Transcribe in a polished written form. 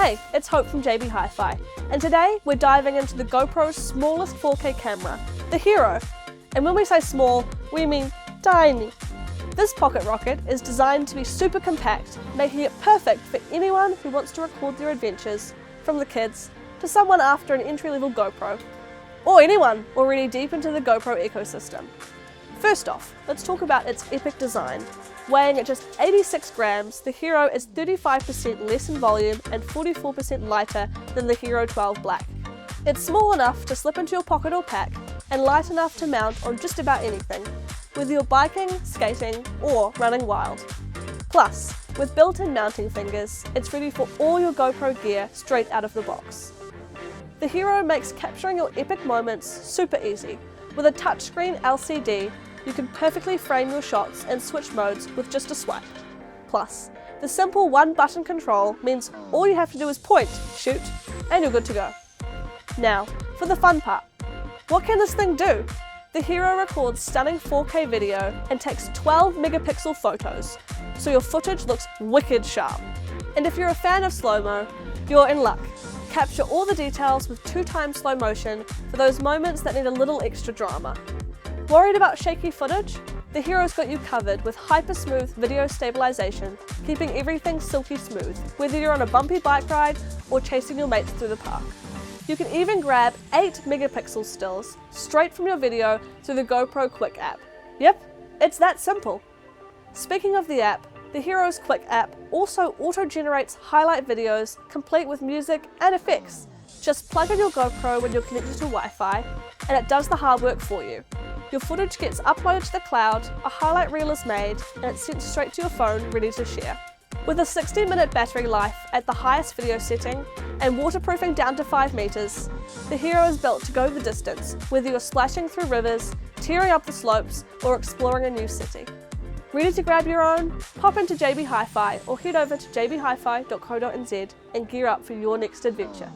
Hey, it's Hope from JB Hi-Fi, and today we're diving into the GoPro's smallest 4K camera, the Hero. And when we say small, we mean tiny. This pocket rocket is designed to be super compact, making it perfect for anyone who wants to record their adventures, from the kids to someone after an entry-level GoPro, or anyone already deep into the GoPro ecosystem. First off, let's talk about its epic design. Weighing at just 86 grams, the Hero is 35% less in volume and 44% lighter than the Hero 12 Black. It's small enough to slip into your pocket or pack, and light enough to mount on just about anything, whether you're biking, skating, or running wild. Plus, with built-in mounting fingers, it's ready for all your GoPro gear straight out of the box. The Hero makes capturing your epic moments super easy. With a touchscreen LCD, you can perfectly frame your shots and switch modes with just a swipe. Plus, the simple one-button control means all you have to do is point, shoot, and you're good to go. Now, for the fun part. What can this thing do? The Hero records stunning 4K video and takes 12 megapixel photos, so your footage looks wicked sharp. And if you're a fan of slow-mo, you're in luck. Capture all the details with 2x slow motion for those moments that need a little extra drama. Worried about shaky footage? The Hero's got you covered with hyper-smooth video stabilization, keeping everything silky smooth, whether you're on a bumpy bike ride or chasing your mates through the park. You can even grab 8 megapixel stills straight from your video through the GoPro Quick app. Yep, it's that simple. Speaking of the app, the Hero's Quick app also auto-generates highlight videos complete with music and effects. Just plug in your GoPro when you're connected to Wi-Fi, and it does the hard work for you. Your footage gets uploaded to the cloud, a highlight reel is made, and it's sent straight to your phone ready to share. With a 60-minute battery life at the highest video setting and waterproofing down to 5 meters, the Hero is built to go the distance, whether you're splashing through rivers, tearing up the slopes, or exploring a new city. Ready to grab your own? Pop into JB Hi-Fi or head over to jbhifi.co.nz and gear up for your next adventure.